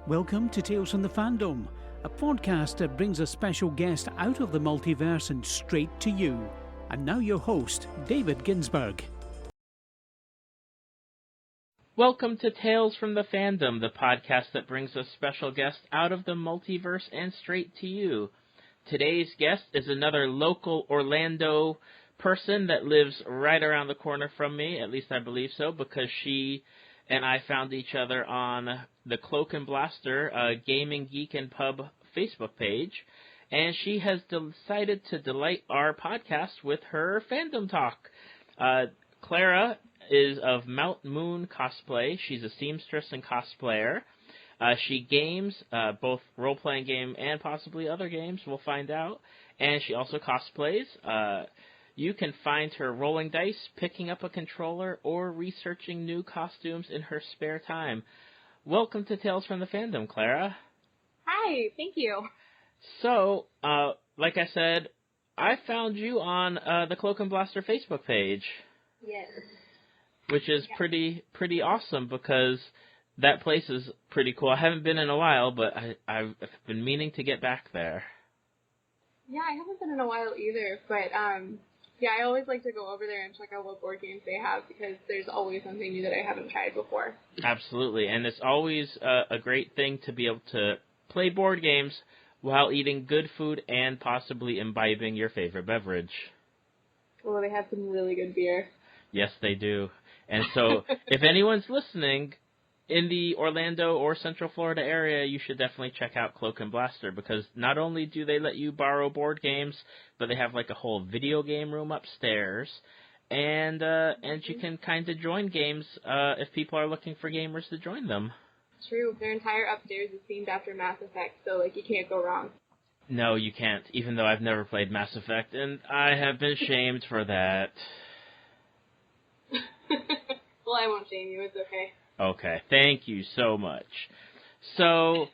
Welcome to Tales from the Fandom, a podcast that brings a special guest out of the multiverse and straight to you. And now your host, David Ginsburg. Welcome to Tales from the Fandom, the podcast that brings a special guest out of the multiverse and straight to you. Today's guest is another local Orlando person that lives right around the corner from me, at least I believe so, because she and I found each other on the Cloak and Blaster Gaming Geek and Pub Facebook page, and she has decided to delight our podcast with her fandom talk. Clara is of Mount Moon Cosplay. She's a seamstress and cosplayer. She games, both role-playing game and possibly other games, we'll find out, and she also cosplays. You can find her rolling dice, picking up a controller, or researching new costumes in her spare time. Welcome to Tales from the Fandom, Clara. Hi, thank you. So, like I said, I found you on the Cloak and Blaster Facebook page. Yes. Which is pretty awesome because that place is pretty cool. I haven't been in a while, but I've been meaning to get back there. Yeah, I haven't been in a while either, but yeah, I always like to go over there and check out what board games they have because there's always something new that I haven't tried before. Absolutely, and it's always a great thing to be able to play board games while eating good food and possibly imbibing your favorite beverage. Well, they have some really good beer. Yes, they do. And so, if anyone's listening in the Orlando or Central Florida area, you should definitely check out Cloak and Blaster because not only do they let you borrow board games, but they have like a whole video game room upstairs, and you can kind of join games if people are looking for gamers to join them. True, their entire upstairs is themed after Mass Effect, so like you can't go wrong. No, you can't. Even though I've never played Mass Effect, and I have been shamed for that. Well, I won't shame you. It's okay. Okay, thank you so much. So,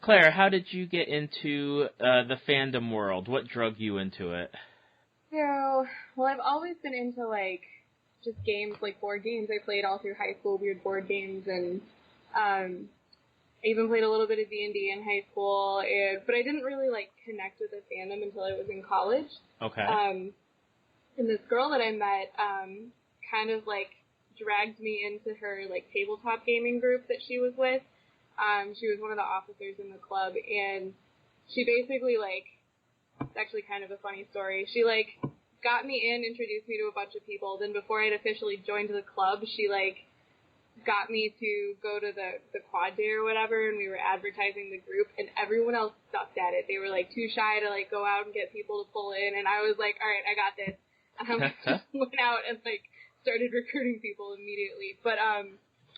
Claire, how did you get into the fandom world? What drug you into it? So, well, I've always been into, like, just games, like board games. I played all through high school, weird board games, and I even played a little bit of D&D in high school, but I didn't really, like, connect with the fandom until I was in college. Okay. And this girl that I met kind of, like, dragged me into her, like, tabletop gaming group that she was with. She was one of the officers in the club, and she basically, like, it's actually kind of a funny story. She, like, got me in, introduced me to a bunch of people, then before I'd officially joined the club, she, like, got me to go to the quad day or whatever, and we were advertising the group, and everyone else sucked at it. They were, like, too shy to, like, go out and get people to pull in, and I was like, all right, I got this. Just went out and, like, started recruiting people immediately. But,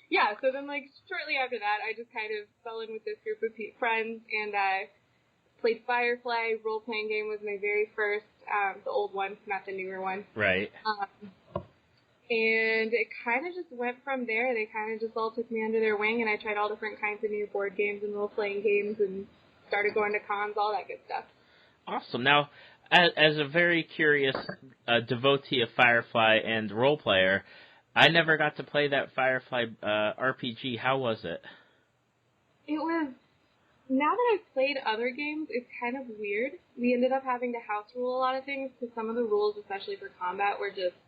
yeah, so then, like, shortly after that, I just kind of fell in with this group of friends, and played Firefly. Role-playing game was my very first, the old one, not the newer one. Right. And it kind of just went from there. They kind of just all took me under their wing, and I tried all different kinds of new board games and role-playing games and started going to cons, all that good stuff. Awesome. Now, as a very curious devotee of Firefly and role player, I never got to play that Firefly RPG. How was it? It was, now that I've played other games, it's kind of weird. We ended up having to house rule a lot of things because some of the rules, especially for combat, were just,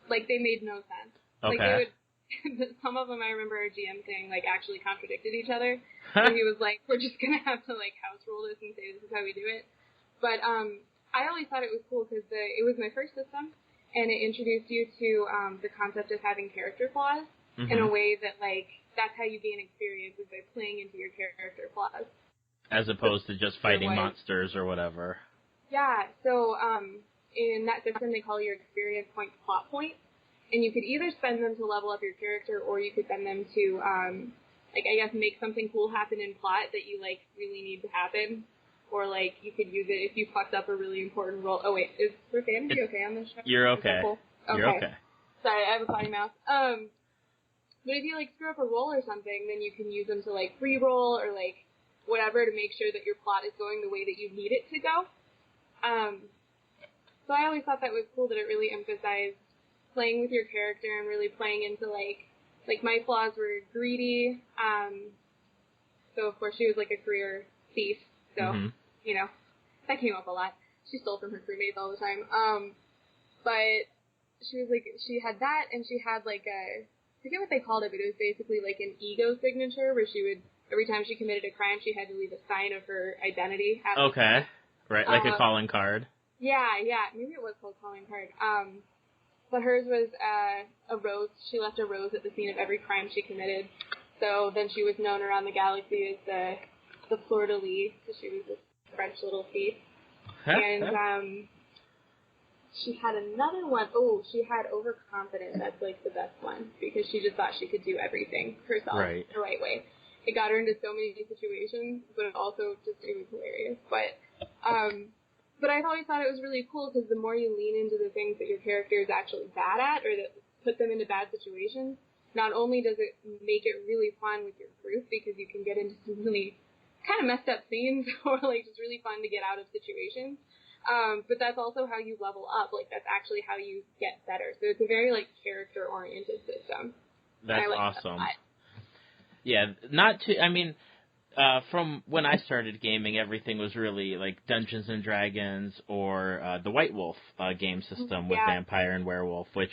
like, they made no sense. Okay. Like, they would, some of them I remember our GM saying, like, actually contradicted each other. So he was like, we're just going to have to, like, house rule this and say this is how we do it. But I always thought it was cool because it was my first system, and it introduced you to the concept of having character flaws in a way that, like, that's how you gain experience is by playing into your character flaws. As opposed to just fighting monsters or whatever. Yeah, so in that system they call your experience points plot points, and you could either spend them to level up your character or you could spend them to, like, I guess make something cool happen in plot that you, like, really need to happen. Or, like, you could use it if you fucked up a really important role. Oh, wait, is profanity okay on this show? You're okay. Cool? Okay. You're okay. Sorry, I have a potty mouth. But if you, like, screw up a roll or something, then you can use them to, like, re-roll or, like, whatever to make sure that your plot is going the way that you need it to go. So I always thought that was cool that it really emphasized playing with your character and really playing into, like my flaws were greedy, So, of course, she was, like, a career thief. So, you know, that came up a lot. She stole from her crewmates all the time. But she was, like, she had that, and she had, like, I forget what they called it, but it was basically, like, an ego signature, where she would, every time she committed a crime, she had to leave a sign of her identity. Okay. Right, like a calling card. Yeah, maybe it was called calling card. But hers was a rose. She left a rose at the scene of every crime she committed. So then she was known around the galaxy as the fleur-de-lis, because she was this French little thief. And she had another one. Oh, she had overconfidence. That's, like, the best one, because she just thought she could do everything herself the right way. It got her into so many situations, but also just, it was hilarious. But I've always thought it was really cool, because the more you lean into the things that your character is actually bad at, or that put them into bad situations, not only does it make it really fun with your group, because you can get into some really kind of messed up scenes, or, like, just really fun to get out of situations, but that's also how you level up. Like, that's actually how you get better. So it's a very, like, character-oriented system. That's awesome. Yeah, from when I started gaming, everything was really like Dungeons and Dragons or the White Wolf game system with Vampire and Werewolf, which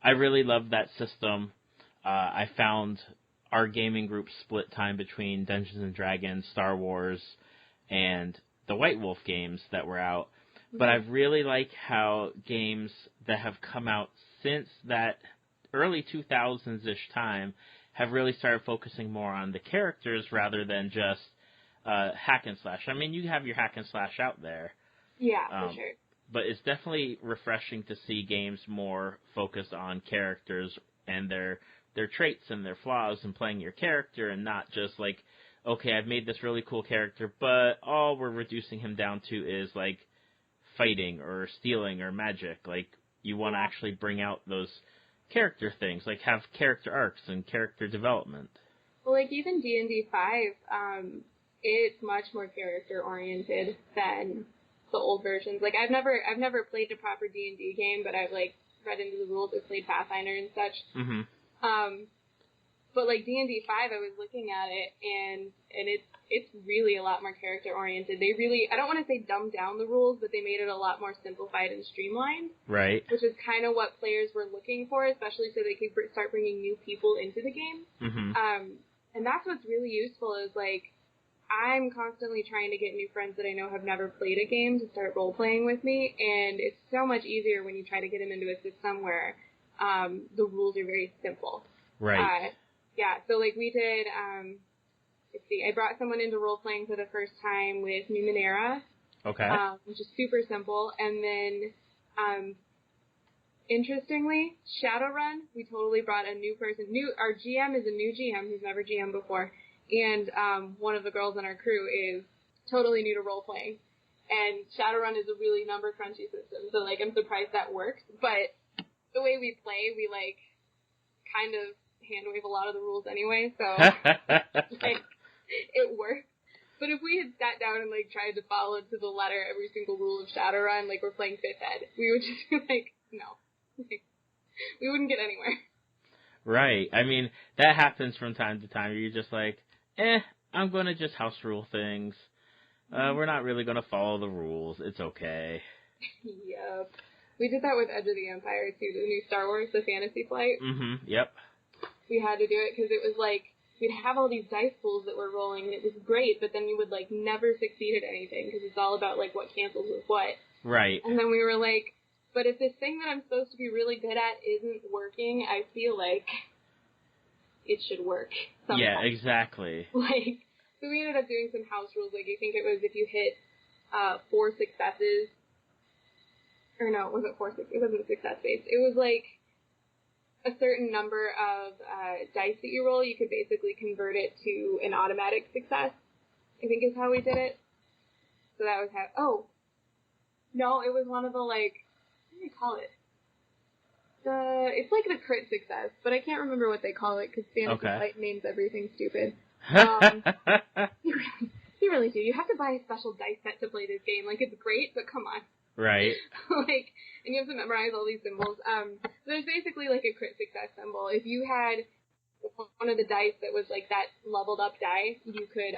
I really loved that system. I found our gaming group split time between Dungeons and Dragons, Star Wars, and the White Wolf games that were out. But I really like how games that have come out since that early 2000s-ish time have really started focusing more on the characters rather than just hack and slash. I mean, you have your hack and slash out there. Yeah, for sure. But it's definitely refreshing to see games more focused on characters and their traits and their flaws and playing your character, and not just like, okay, I've made this really cool character, but all we're reducing him down to is like fighting or stealing or magic. Like, you want to actually bring out those character things, like have character arcs and character development. Well, like, even D&D 5, it's much more character oriented than the old versions. Like, I've never played a proper D&D game, but I've, like, read into the rules. I've played Pathfinder and such. But, like, D&D 5, I was looking at it, and it's really a lot more character-oriented. They really, I don't want to say dumbed down the rules, but they made it a lot more simplified and streamlined. Right. Which is kind of what players were looking for, especially so they could start bringing new people into the game. And that's what's really useful is, like, I'm constantly trying to get new friends that I know have never played a game to start role-playing with me, and it's so much easier when you try to get them into a system where the rules are very simple. Right. Yeah, so, like, we did, let's see, I brought someone into role-playing for the first time with Numenera. Okay. Which is super simple. And then, interestingly, Shadowrun, we totally brought a new person. Our GM is a new GM who's never GM before. And one of the girls on our crew is totally new to role-playing. And Shadowrun is a really number-crunchy system. So, like, I'm surprised that works. But the way we play, we, like, kind of hand-wave a lot of the rules anyway, so, like, it works. But if we had sat down and, like, tried to follow to the letter every single rule of Shadowrun, like we're playing 5th Ed, we would just be like, no. We wouldn't get anywhere. Right. I mean, that happens from time to time. You're just like, I'm going to just house rule things. We're not really going to follow the rules. It's okay. Yep. We did that with Edge of the Empire, too, the new Star Wars, the Fantasy Flight. Yep. We had to do it because it was like, we'd have all these dice pools that were rolling, and it was great, but then you would, like, never succeed at anything because it's all about, like, what cancels with what. Right. And then we were like, but if this thing that I'm supposed to be really good at isn't working, I feel like it should work sometime. Yeah, exactly. Like, so we ended up doing some house rules. Like, I think it was if you hit 4 successes, or no, it wasn't 4 successes. It wasn't success-based. It was, like, a certain number of dice that you roll, you could basically convert it to an automatic success, I think is how we did it. So that was how, no, it was one of the, like, what do they call it? It's like the crit success, but I can't remember what they call it, because Fantasy Flight names everything stupid. You really do. You have to buy a special dice set to play this game. Like, it's great, but come on. Right. Like, and you have to memorize all these symbols. There's basically like a crit success symbol. If you had one of the dice that was like that leveled up die, you could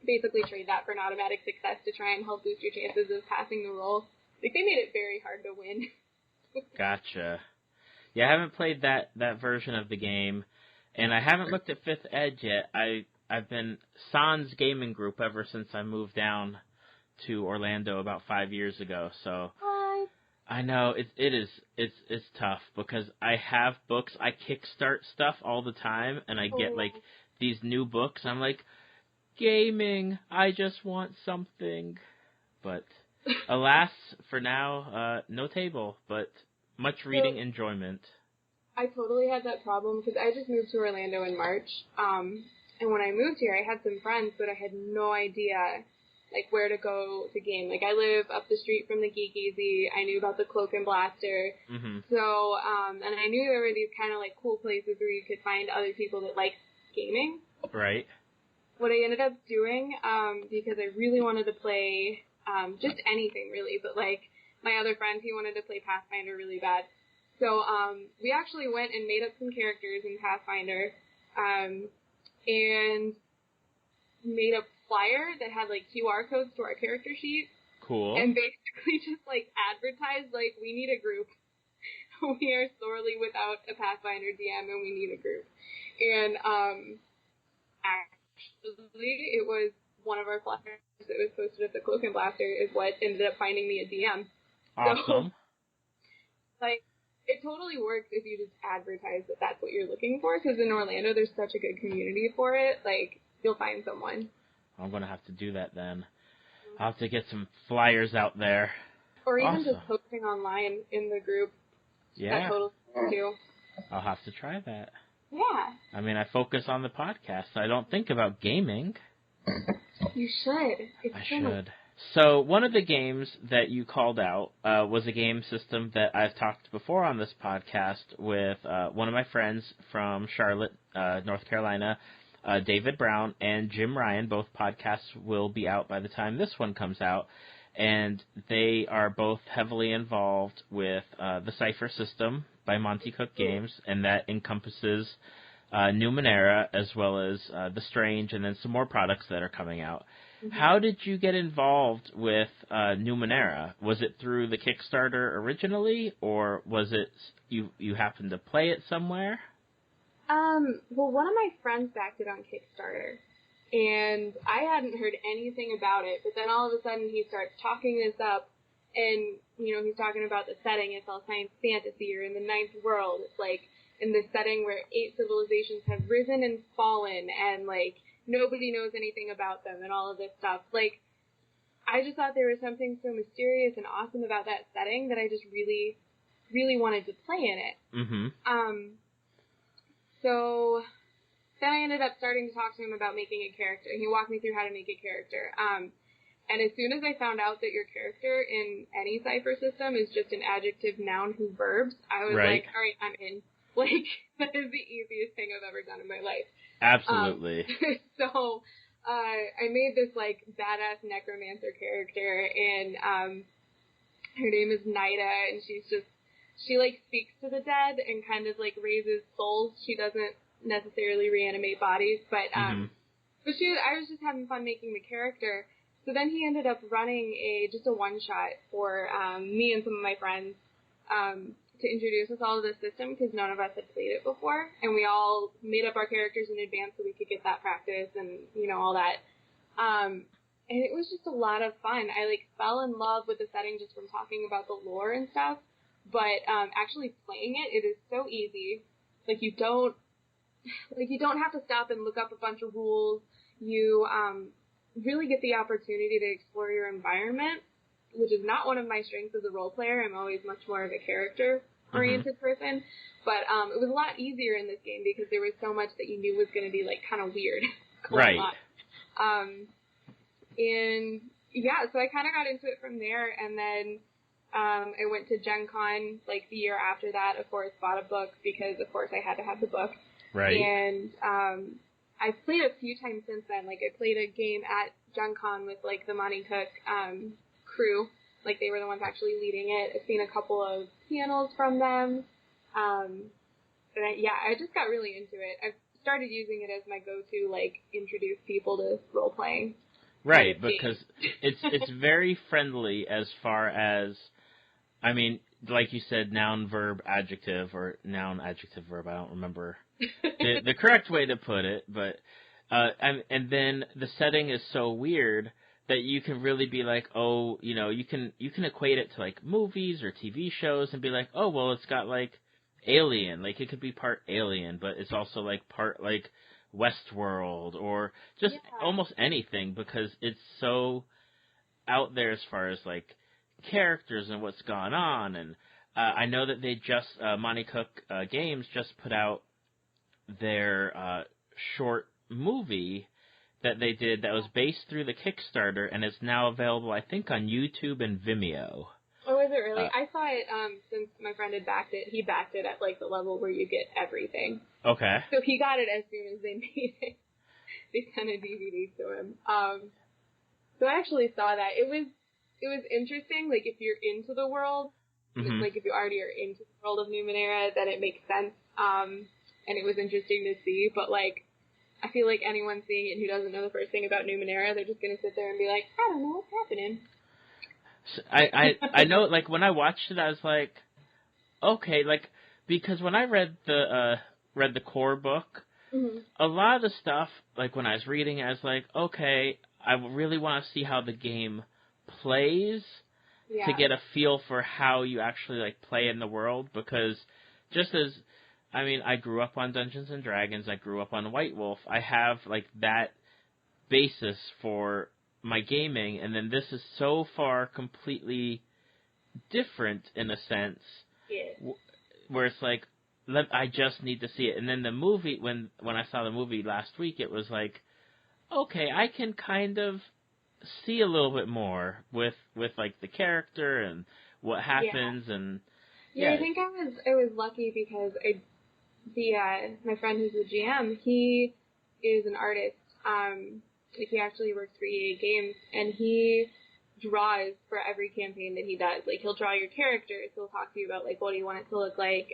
basically trade that for an automatic success to try and help boost your chances of passing the roll. Like, they made it very hard to win. Gotcha. Yeah, I haven't played that version of the game, and I haven't looked at 5th Ed yet. I've been Sans gaming group ever since I moved down to Orlando about 5 years ago. So I know it's tough because I have books. I kickstart stuff all the time, and I get like these new books. I'm like, gaming. I just want something, but alas, for now, no table, but much reading enjoyment. I totally had that problem because I just moved to Orlando in March. And when I moved here, I had some friends, but I had no idea, like, where to go to game. Like, I live up the street from the Geek Easy. I knew about the Cloak and Blaster. Mm-hmm. So, and I knew there were these kind of, like, cool places where you could find other people that like gaming. Right. What I ended up doing, because I really wanted to play, just anything, really, but, like, my other friend, he wanted to play Pathfinder really bad. So, we actually went and made up some characters in Pathfinder, and made a flyer that had, like, QR codes to our character sheet. Cool. And basically just, like, advertised, like, we need a group. We are sorely without a Pathfinder DM, and we need a group. And, actually, it was one of our flyers that was posted at the Cloak and Blaster is what ended up finding me a DM. Awesome. So, like, it totally works if you just advertise that that's what you're looking for, because in Orlando there's such a good community for it. Like, you'll find someone. I'm going to have to do that then. I'll have to get some flyers out there. Or even just posting online in the group. Yeah. That totally works too. I'll have to try that. Yeah. I mean, I focus on the podcast, so I don't think about gaming. You should. I should. So one of the games that you called out was a game system that I've talked before on this podcast with one of my friends from Charlotte, North Carolina, David Brown, and Jim Ryan. Both podcasts will be out by the time this one comes out. And they are both heavily involved with the Cypher system by Monty Cook Games, and that encompasses Numenera as well as The Strange, and then some more products that are coming out. Mm-hmm. How did you get involved with Numenera? Was it through the Kickstarter originally, or was it you happened to play it somewhere? Well, one of my friends backed it on Kickstarter, and I hadn't heard anything about it, but then all of a sudden he starts talking this up, and, you know, he's talking about the setting. It's all science fantasy, or in the ninth world. It's, like, in this setting where 8 civilizations have risen and fallen, and, like, nobody knows anything about them, and all of this stuff. Like, I just thought there was something so mysterious and awesome about that setting that I just really, really wanted to play in it. Mm-hmm. So then I ended up starting to talk to him about making a character. He walked me through how to make a character. And as soon as I found out that your character in any Cypher system is just an adjective, noun, who, verbs, I was like, all right, I'm in. Like, that is the easiest thing I've ever done in my life. Absolutely. So I made this, like, badass necromancer character, and her name is Nida, and she, like, speaks to the dead and kind of, like, raises souls. She doesn't necessarily reanimate bodies, but I was just having fun making the character. So then he ended up running just a one-shot for me and some of my friends to introduce us all to the system, because none of us had played it before, and we all made up our characters in advance so we could get that practice and, you know, all that. And it was just a lot of fun. I, like, fell in love with the setting just from talking about the lore and stuff, but actually playing it is so easy. Like, you don't have to stop and look up a bunch of rules. You really get the opportunity to explore your environment, which is not one of my strengths as a role player. I'm always much more of a character-oriented person. But it was a lot easier in this game because there was so much that you knew was going to be, like, kind of weird. Right. And, yeah, so I kind of got into it from there, and then I went to Gen Con, like, the year after that, of course, bought a book because, of course, I had to have the book. Right. And I've played a few times since then. Like, I played a game at Gen Con with, like, the Monty Cook crew. Like, they were the ones actually leading it. I've seen a couple of panels from them. I just got really into it. I've started using it as my go-to, like, introduce people to role-playing. Right, because it's very friendly as far as, I mean, like you said, noun, verb, adjective, or noun, adjective, verb. I don't remember the correct way to put it, but and then the setting is so weird that you can really be like, oh, you know, you can equate it to like movies or TV shows and be like, oh, well, it's got like Alien, like it could be part Alien, but it's also like part like Westworld or just almost anything, because it's so out there as far as like characters and what's gone on. And I know that they just Monty Cook Games just put out their short movie that they did that was based through the Kickstarter, and it's now available, I think, on YouTube and Vimeo. Oh, is it really? I saw it since my friend had backed it. He backed it at like the level where you get everything. Okay. So he got it as soon as they made it. They sent a DVD to him. So I actually saw that. It was interesting. Like if you're into the world, like if you already are into the world of Numenera, then it makes sense. And it was interesting to see. But like, I feel like anyone seeing it who doesn't know the first thing about Numenera, they're just gonna sit there and be like, I don't know what's happening. I know, like, when I watched it, I was like, okay, like, because when I read the core book, a lot of the stuff, like, when I was reading it, I was like, okay, I really want to see how the game plays to get a feel for how you actually, like, play in the world, because just as, I mean, I grew up on Dungeons & Dragons, I grew up on White Wolf, I have, like, that basis for my gaming, and then this is so far completely different in a sense, where it's like, I just need to see it. And then the movie, when I saw the movie last week, it was like, okay, I can kind of see a little bit more with like the character and what happens, and I think I was lucky because my friend who's the GM, he is an artist. Like he actually works for EA Games, and he draws for every campaign that he does. Like he'll draw your characters, he'll talk to you about like what do you want it to look like.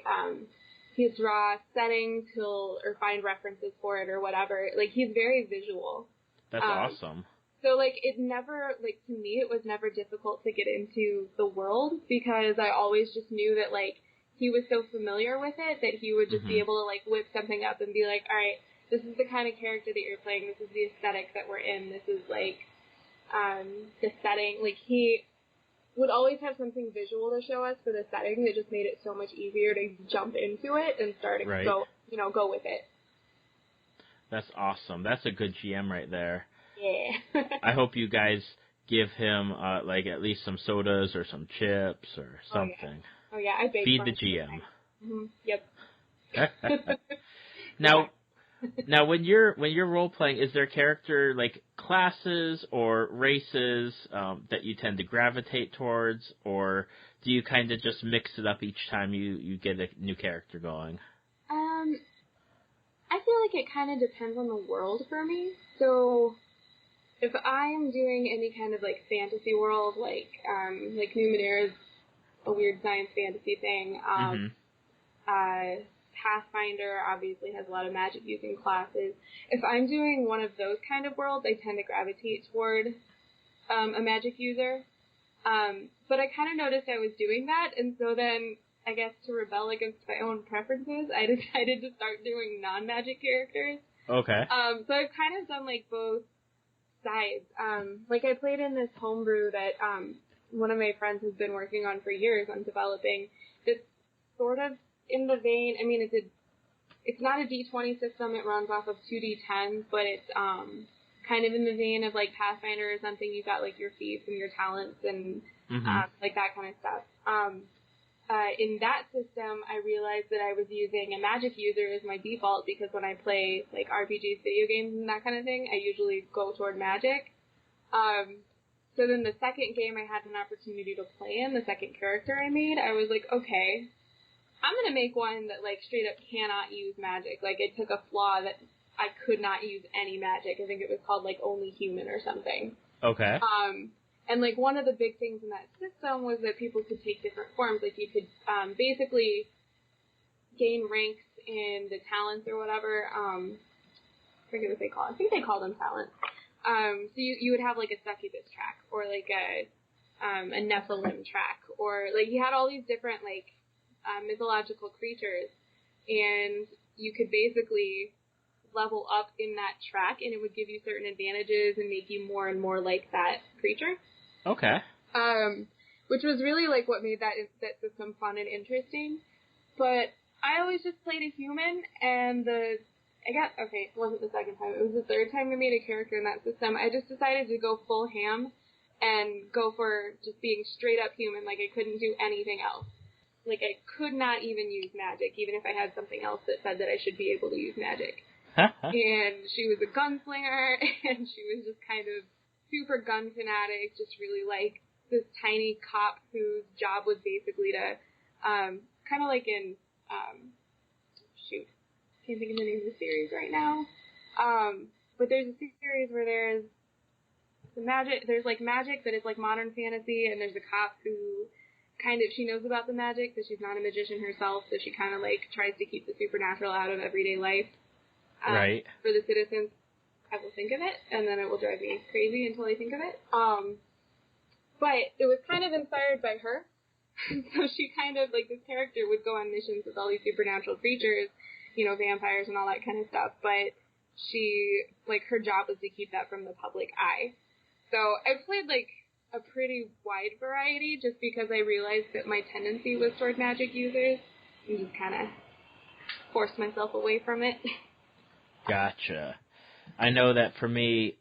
He'll draw settings, or find references for it or whatever. Like he's very visual. That's awesome. So like it never, like to me it was never difficult to get into the world, because I always just knew that like he was so familiar with it that he would just be able to like whip something up and be like, all right, this is the kind of character that you're playing. This is the aesthetic that we're in. This is, like, the setting. Like, he would always have something visual to show us for the setting that just made it so much easier to jump into it and start to go with it. That's awesome. That's a good GM right there. Yeah. I hope you guys give him, like, at least some sodas or some chips or something. Oh, yeah. I bake Feed the GM. Yep. Now, when you're role playing, is there character like classes or races that you tend to gravitate towards, or do you kind of just mix it up each time you get a new character going? I feel like it kind of depends on the world for me. So if I'm doing any kind of like fantasy world, like Numenera is a weird science fantasy thing. Pathfinder obviously has a lot of magic using classes. If I'm doing one of those kind of worlds, I tend to gravitate toward a magic user. But I kind of noticed I was doing that, and so then, I guess to rebel against my own preferences, I decided to start doing non-magic characters. Okay. So I've kind of done like both sides. Like I played in this homebrew that one of my friends has been working on for years on developing. That's sort of in the vein, I mean, it's not a D20 system, it runs off of 2D10s, but it's kind of in the vein of like Pathfinder or something. You've got like your feats and your talents and like that kind of stuff. In that system, I realized that I was using a magic user as my default, because when I play like RPGs, video games, and that kind of thing, I usually go toward magic. So then the second game I had an opportunity to play in, the second character I made, I was like, okay, I'm going to make one that, like, straight up cannot use magic. Like, it took a flaw that I could not use any magic. I think it was called, like, Only Human or something. Okay. And, like, one of the big things in that system was that people could take different forms. Like, you could basically gain ranks in the talents or whatever. I forget what they call it. I think they call them talents. So you would have like a succubus track, or like a Nephilim track, or like you had all these different like mythological creatures, and you could basically level up in that track, and it would give you certain advantages and make you more and more like that creature. Okay. Which was really like what made that system fun and interesting. But I always just played a human, and it wasn't the second time, it was the third time I made a character in that system. I just decided to go full ham and go for just being straight up human, like I couldn't do anything else. Like I could not even use magic, even if I had something else that said that I should be able to use magic. And she was a gunslinger, and she was just kind of super gun fanatic, just really like this tiny cop whose job was basically to, kind of like in, can't think of the name of the series right now. But there's a series where there's like magic that is like modern fantasy, and there's a cop who she knows about the magic, but she's not a magician herself, so she kind of like tries to keep the supernatural out of everyday life. Right. For the citizens, I will think of it, and then it will drive me crazy until I think of it. But it was kind of inspired by her. So she kind of, like, this character would go on missions with all these supernatural creatures, you know, vampires and all that kind of stuff, but she, like, her job was to keep that from the public eye. So I played, like, a pretty wide variety just because I realized that my tendency was toward magic users, and just kind of forced myself away from it. Gotcha. I know that for me,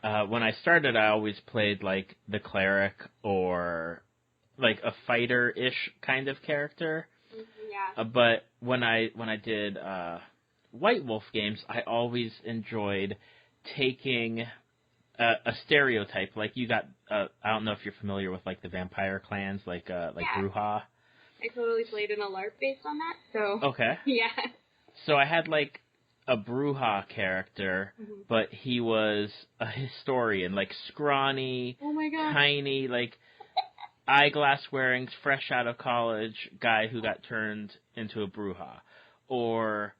when I started, I always played, like, the cleric or, like, a fighter-ish kind of character. Yeah. But when I did White Wolf games, I always enjoyed taking a stereotype. Like, you got, I don't know if you're familiar with, like, the vampire clans, like Bruja. I totally played in a LARP based on that, so... Okay. Yeah. So I had, like, a Bruja character, but he was a historian, like scrawny, oh my God, tiny, like eyeglass wearing, fresh out of college guy who got turned into a Bruja. Or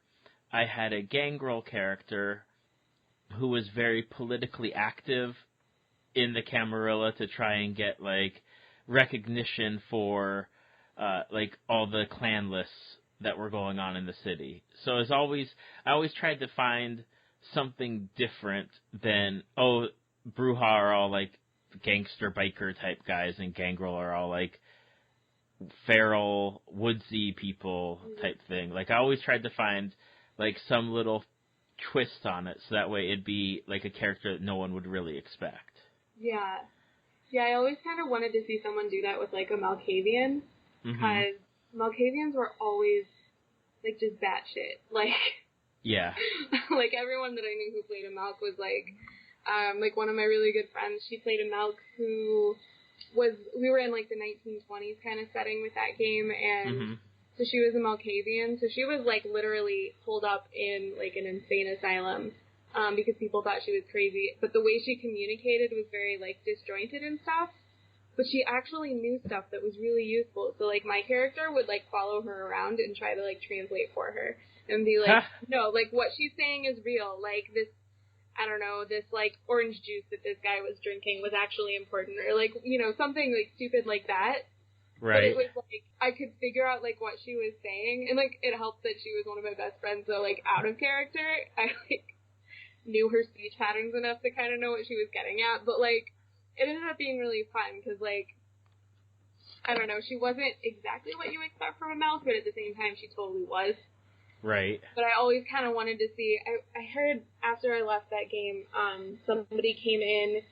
I had a Gangrel character who was very politically active in the Camarilla to try and get like recognition for like all the clan lists that were going on in the city. So I always tried to find something different than, Bruja are all like gangster biker type guys, and Gangrel are all like feral, woodsy people type thing. Like I always tried to find like some little twist on it, so that way it'd be like a character that no one would really expect. Yeah. Yeah, I always kind of wanted to see someone do that with like a Malkavian, because Malkavians were always, like, just batshit. Like, yeah. Like, everyone that I knew who played a Malk was, like one of my really good friends, she played a Malk who we were in, like, the 1920s kind of setting with that game, and so she was a Malkavian, so she was, like, literally holed up in, like, an insane asylum, because people thought she was crazy, but the way she communicated was very, like, disjointed and stuff. But she actually knew stuff that was really useful. So, like, my character would, like, follow her around and try to, like, translate for her. And be like, no, like, what she's saying is real. Like, this, I don't know, this, like, orange juice that this guy was drinking was actually important. Or, like, you know, something, like, stupid like that. Right. But it was, like, I could figure out, like, what she was saying. And, like, it helped that she was one of my best friends. So, like, out of character, I, like, knew her speech patterns enough to kind of know what she was getting at. But, like, it ended up being really fun because, like, I don't know, she wasn't exactly what you expect from a Malk, but at the same time, she totally was. Right. But I always kind of wanted to see, I heard after I left that game, somebody came in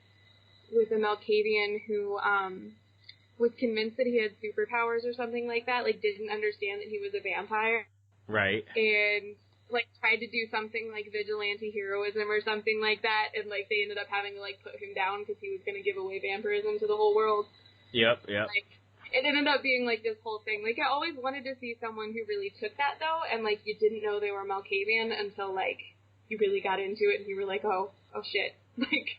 with a Malkavian who was convinced that he had superpowers or something like that, like, didn't understand that he was a vampire. Right. And, like, tried to do something like vigilante heroism or something like that, and, like, they ended up having to, like, put him down because he was going to give away vampirism to the whole world. Yep. Like, it ended up being, like, this whole thing. Like, I always wanted to see someone who really took that, though, and, like, you didn't know they were Malkavian until, like, you really got into it, and you were like, oh shit. Like,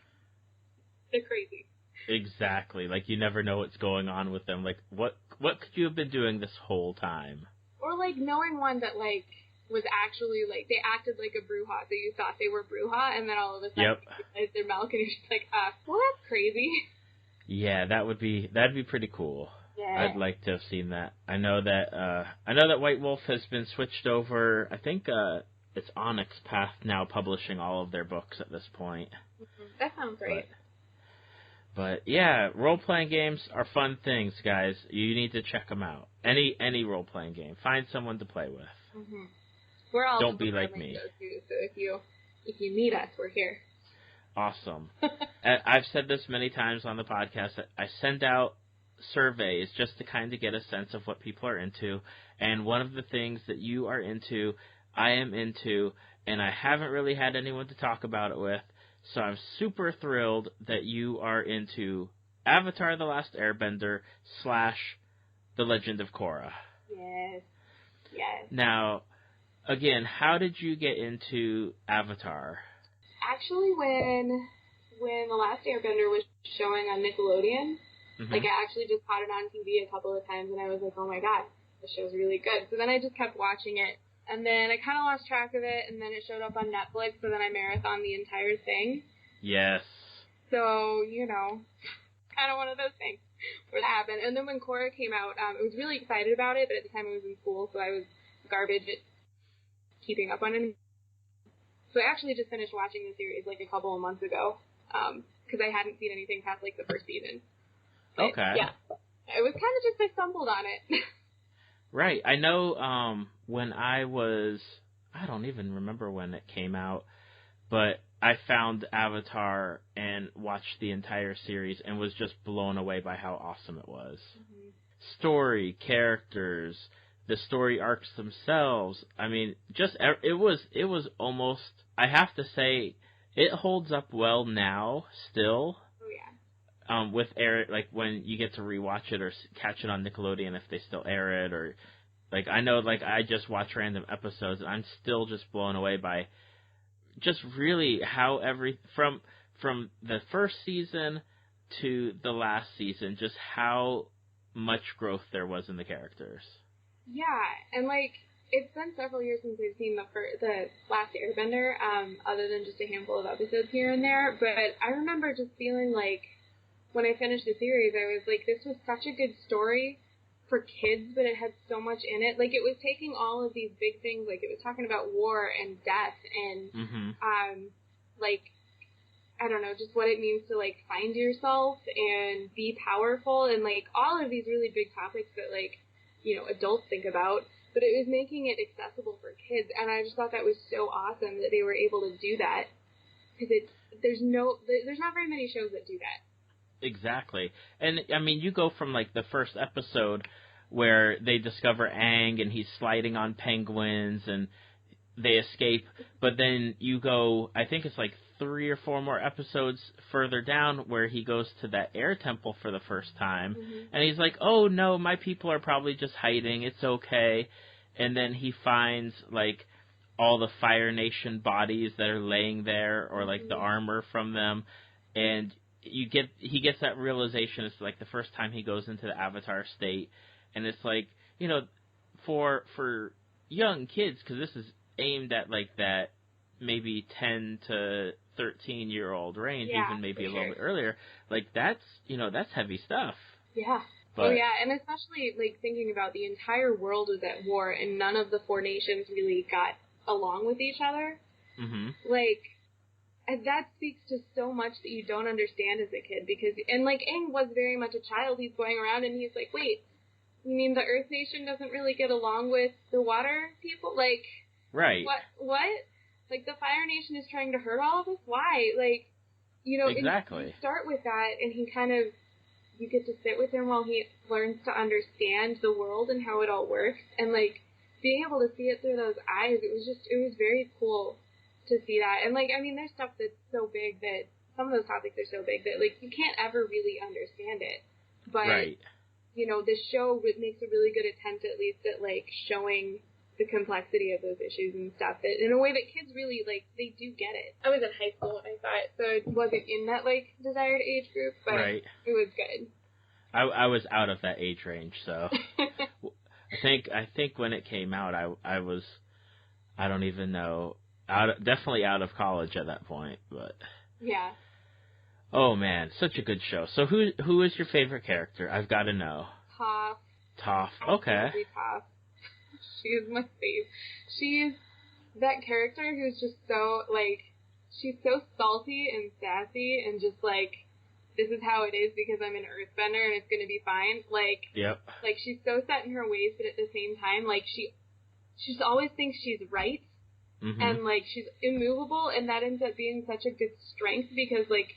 they're crazy. Exactly. Like, you never know what's going on with them. Like, what could you have been doing this whole time? Or, like, knowing one that, like, was actually, like, they acted like a Brujah, so you thought they were Brujah, and then all of a sudden you realize they're Milk, and you're just like, well, that's crazy. Yeah, that'd be pretty cool. Yeah. I'd like to have seen that. I know that White Wolf has been switched over. I think it's Onyx Path now publishing all of their books at this point. Mm-hmm. That sounds right. But yeah, role-playing games are fun things, guys. You need to check them out. Any role-playing game. Find someone to play with. Mm-hmm. We're all Don't be like me. Too, so if you need us, we're here. Awesome. I've said this many times on the podcast that I send out surveys just to kind of get a sense of what people are into. And one of the things that you are into, I am into, and I haven't really had anyone to talk about it with. So I'm super thrilled that you are into Avatar: The Last Airbender / The Legend of Korra. Yes. Now, again, how did you get into Avatar? Actually, when The Last Airbender was showing on Nickelodeon, like, I actually just caught it on TV a couple of times, and I was like, oh my god, this show's really good. So then I just kept watching it. And then I kind of lost track of it, and then it showed up on Netflix, so then I marathoned the entire thing. Yes. So, kind of one of those things where that happened. And then when Korra came out, I was really excited about it, but at the time I was in school, so I was garbage at keeping up on it. So I actually just finished watching the series, like, a couple of months ago, because I hadn't seen anything past, like, the first season. But, okay. Yeah. It was kind of just, I stumbled on it. Right. I know when I don't even remember when it came out, but I found Avatar and watched the entire series and was just blown away by how awesome it was. Mm-hmm. Story, characters, the story arcs themselves. I mean, it was almost, I have to say, it holds up well now still. Oh, yeah. With air, like when you get to rewatch it or catch it on Nickelodeon if they still air it, or like I know, like I just watch random episodes and I'm still just blown away by just really how from the first season to the last season, just how much growth there was in the characters. Yeah, and like it's been several years since I've seen the Last Airbender, other than just a handful of episodes here and there. But I remember just feeling like, when I finished the series, I was like, this was such a good story for kids, but it had so much in it. Like, it was taking all of these big things, like, it was talking about war and death and, like, I don't know, just what it means to, like, find yourself and be powerful and, like, all of these really big topics that, like, adults think about. But it was making it accessible for kids, and I just thought that was so awesome that they were able to do that. Because there's not very many shows that do that. Exactly. And, I mean, you go from, like, the first episode where they discover Aang and he's sliding on penguins and they escape, but then you go, I think it's like 3 or 4 more episodes further down where he goes to that air temple for the first time, and he's like, oh, no, my people are probably just hiding, it's okay. And then he finds, like, all the Fire Nation bodies that are laying there, or, like, the armor from them, and he gets that realization. It's like the first time he goes into the Avatar state, and it's like, for young kids, because this is aimed at like that maybe 10 to 13-year-old range, even maybe a little bit earlier. Like that's heavy stuff. Yeah. But, and especially like thinking about the entire world was at war, and none of the 4 nations really got along with each other. Mm-hmm. Like. And that speaks to so much that you don't understand as a kid, and like Aang was very much a child. He's going around and he's like, wait, you mean the Earth Nation doesn't really get along with the Water people? Like, right. What? Like, the Fire Nation is trying to hurt all of us? Why? Like, exactly. You start with that, and he you get to sit with him while he learns to understand the world and how it all works, and like, being able to see it through those eyes, it was very cool to see that. And like, I mean, there's stuff that's so big that some of those topics are so big that like you can't ever really understand it. But right. The show makes a really good attempt, at least, at like showing the complexity of those issues and stuff that, in a way that kids really like, they do get it. I was in high school when I saw it, so it wasn't in that like desired age group, but right. It was good. I was out of that age range, so I think when it came out, I was I don't even know. Definitely out of college at that point, but... Yeah. Oh, man, such a good show. So who is your favorite character? I've got to know. Toph. Toph, okay. Absolutely Toph. She is my fave. She's that character who's just so, like, she's so salty and sassy and just, like, this is how it is because I'm an earthbender and it's going to be fine. Like, yep. Like, she's so set in her ways, but at the same time, like, she just always thinks she's right. Mm-hmm. And, like, she's immovable, and that ends up being such a good strength because, like,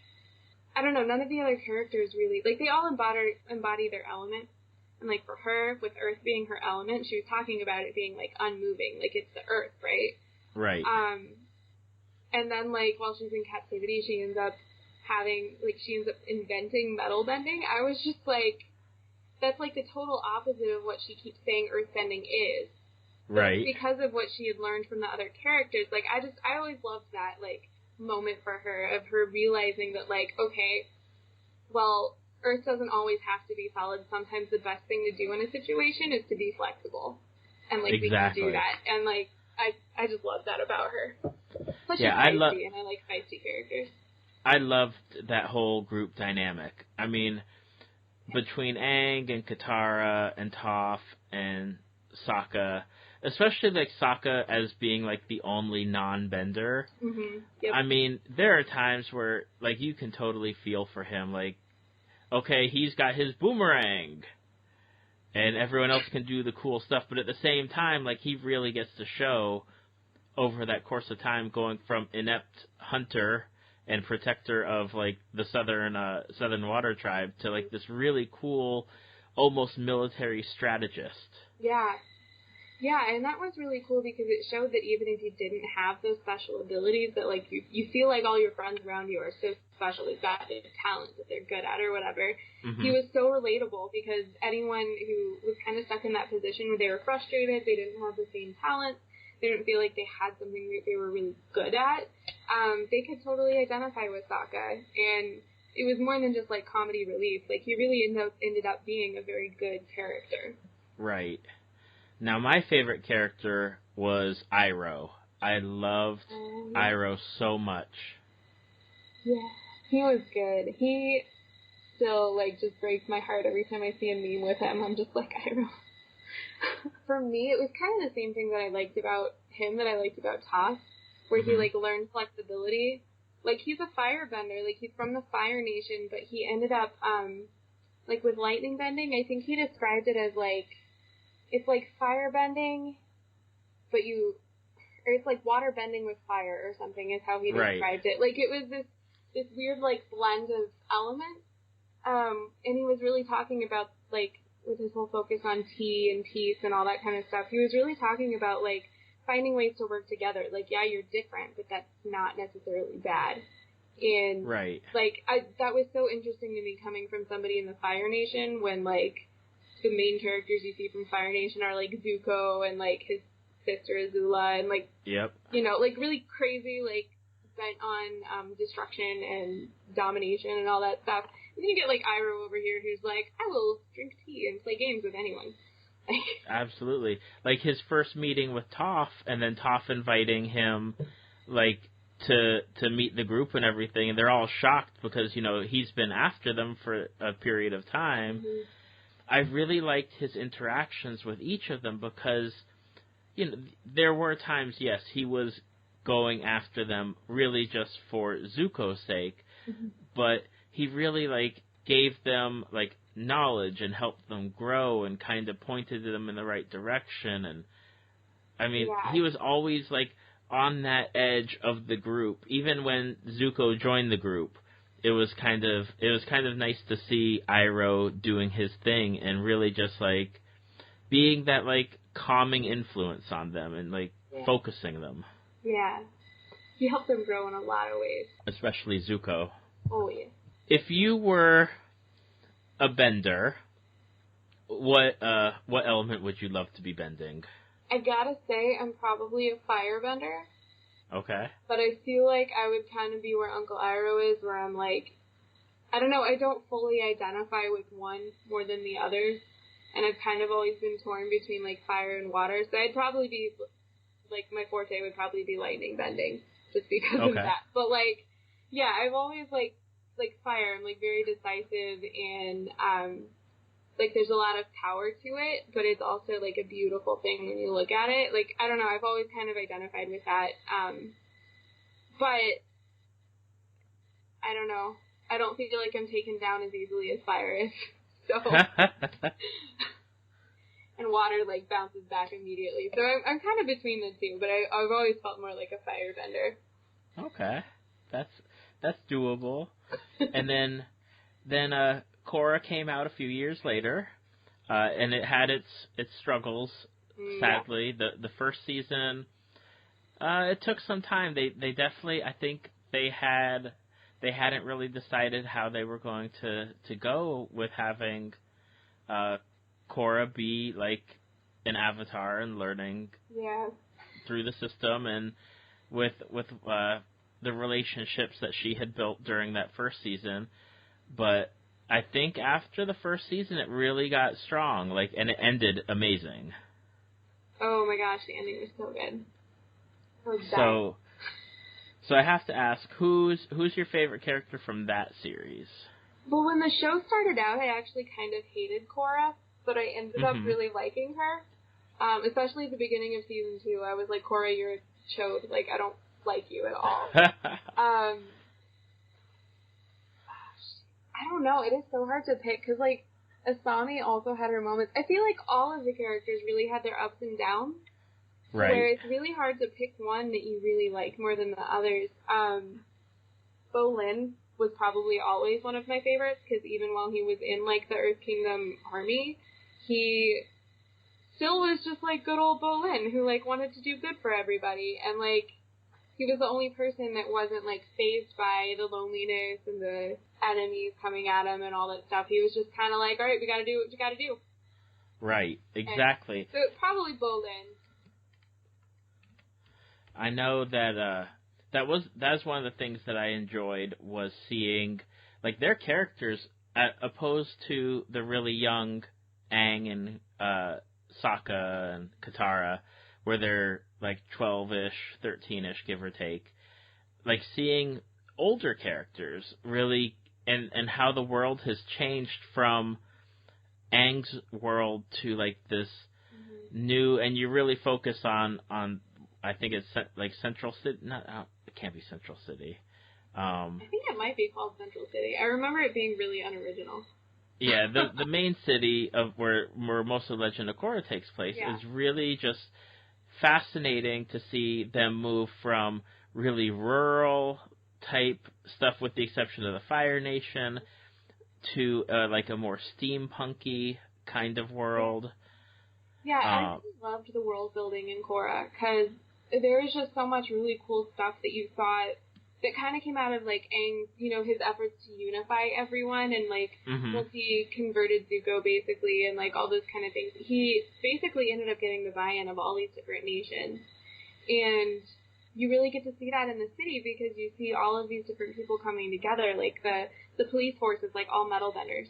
I don't know, none of the other characters really, like, they all embody their element. And, like, for her, with Earth being her element, she was talking about it being, like, unmoving. Like, it's the Earth, right? Right. And then, like, while she's in captivity, she ends up inventing metal bending. I was just, like, that's, like, the total opposite of what she keeps saying Earth bending is. Right. Because of what she had learned from the other characters, like, I always loved that, like, moment for her, of her realizing that, like, okay, well, Earth doesn't always have to be solid. Sometimes the best thing to do in a situation is to be flexible. And, like, exactly. we can do that. And, like, I just love that about her. Plus, yeah, she's feisty, and I like feisty characters. I loved that whole group dynamic. I mean, between Aang and Katara and Toph and Sokka, especially, like, Sokka as being, like, the only non-bender. Mm-hmm. Yep. I mean, there are times where, like, you can totally feel for him. Like, okay, he's got his boomerang, and everyone else can do the cool stuff. But at the same time, like, he really gets to show, over that course of time, going from inept hunter and protector of, like, the Southern Water Tribe to, like, this really cool, almost military strategist. Yeah. Yeah, and that was really cool because it showed that even if you didn't have those special abilities, that, like, you feel like all your friends around you are so special. They've got this talent that they're good at or whatever. Mm-hmm. He was so relatable because anyone who was kind of stuck in that position where they were frustrated, they didn't have the same talent, they didn't feel like they had something that they were really good at, they could totally identify with Sokka. And it was more than just, like, comedy relief. Like, he really ended up being a very good character. Right. Now, my favorite character was Iroh. I loved Iroh so much. Yeah, he was good. He still, like, just breaks my heart every time I see a meme with him. I'm just like, Iroh. For me, it was kind of the same thing that I liked about him that I liked about Toph, where he, like, learned flexibility. Like, he's a firebender. Like, he's from the Fire Nation, but he ended up, like, with lightning bending, I think he described it as, like, it's like fire bending, but it's like water bending with fire or something is how he described it. Like, it was this weird, like, blend of elements, and he was really talking about, like, with his whole focus on tea and peace and all that kind of stuff, he was really talking about, like, finding ways to work together. Like, yeah, you're different, but that's not necessarily bad. And, like, that was so interesting to me coming from somebody in the Fire Nation when, like, the main characters you see from Fire Nation are, like, Zuko and, like, his sister Azula and, like, you know, like, really crazy, like, bent on destruction and domination and all that stuff. And then you get, like, Iroh over here who's like, I will drink tea and play games with anyone. Absolutely. Like, his first meeting with Toph, and then Toph inviting him, like, to meet the group and everything, and they're all shocked because, you know, he's been after them for a period of time. Mm-hmm. I really liked his interactions with each of them because, you know, there were times, yes, he was going after them really just for Zuko's sake, but he really, like, gave them, like, knowledge and helped them grow and kind of pointed them in the right direction. And, I mean, he was always, like, on that edge of the group. Even when Zuko joined the group, it was kind of nice to see Iroh doing his thing and really just, like, being that, like, calming influence on them and, like, focusing them. Yeah. He helped them grow in a lot of ways. Especially Zuko. Oh, yeah. If you were a bender, what element would you love to be bending? I gotta say, I'm probably a firebender. Okay. But I feel like I would kind of be where Uncle Iroh is, where I'm like, I don't know, I don't fully identify with one more than the others, and I've kind of always been torn between, like, fire and water, so I'd probably be like, my forte would probably be lightning bending, just because of Okay. that. But, like, yeah, I've always, like fire. I'm, like, very decisive, and, like, there's a lot of power to it, but it's also, like, a beautiful thing when you look at it. Like, I don't know, I've always kind of identified with that. But, I don't know. I don't feel like I'm taken down as easily as fire is, so... And water, like, bounces back immediately. So I'm kind of between the two, but I've always felt more like a firebender. Okay. That's doable. And then Korra came out a few years later, and it had its struggles, sadly. Yeah. The first season, it took some time. They definitely, I think they hadn't really decided how they were going to go with having Korra be like an avatar and learning through the system, and with the relationships that she had built during that first season. But I think after the first season it really got strong, like, and it ended amazing. Oh my gosh, the ending was so good. So I have to ask, who's your favorite character from that series? Well, when the show started out, I actually kind of hated Korra, but I ended up really liking her. Especially at the beginning of season 2, I was like, Korra, you're a chode. Like, I don't like you at all. I don't know. It is so hard to pick, because, like, Asami also had her moments. I feel like all of the characters really had their ups and downs. Right. Where it's really hard to pick one that you really like more than the others. Bolin was probably always one of my favorites, because even while he was in, like, the Earth Kingdom army, he still was just, like, good old Bolin, who, like, wanted to do good for everybody, and, like, he was the only person that wasn't, like, fazed by the loneliness and the enemies coming at him and all that stuff. He was just kind of like, alright, we gotta do what you gotta do. Right, exactly. And so probably Bolin. I know that that's one of the things that I enjoyed, was seeing, like, their characters opposed to the really young Aang and Sokka and Katara, where they're like 12-ish, 13-ish, give or take. Like, seeing older characters really, and how the world has changed from Aang's world to, like, this new, and you really focus on I think it's like Central City. It can't be Central City. I think it might be called Central City. I remember it being really unoriginal. Yeah, the main city of where most of Legend of Korra takes place is really just fascinating to see them move from really rural type stuff, with the exception of the Fire Nation, to like a more steampunky kind of world. Yeah, I really loved the world building in Korra, because there was just so much really cool stuff that you saw that kind of came out of, like, Aang's, you know, his efforts to unify everyone, and, like, once he converted Zuko, basically, and, like, all those kind of things, he basically ended up getting the buy-in of all these different nations. And you really get to see that in the city, because you see all of these different people coming together. Like, the police force is, like, all metal benders.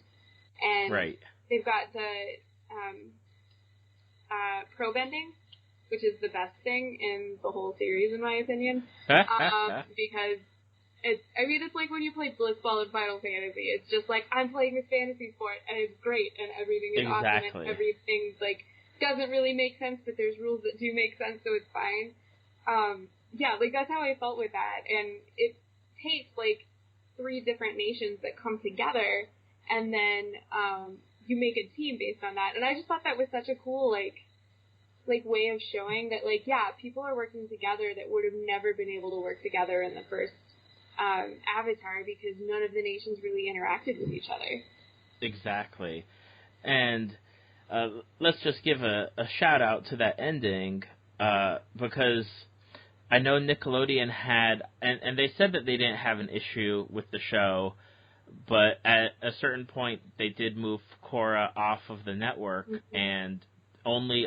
And they've got the pro bending, which is the best thing in the whole series, in my opinion. Because it's like when you play Blitzball in Final Fantasy. It's just like, I'm playing this fantasy sport, and it's great, and everything is awesome, and everything, like, doesn't really make sense, but there's rules that do make sense, so it's fine. Yeah, like, that's how I felt with that, and it takes, like, 3 different nations that come together, and then, you make a team based on that, and I just thought that was such a cool, like way of showing that, like, yeah, people are working together that would have never been able to work together in the first Avatar, because none of the nations really interacted with each other. Exactly. And let's just give a shout out to that ending, because I know Nickelodeon had, and they said that they didn't have an issue with the show, but at a certain point they did move Korra off of the network and only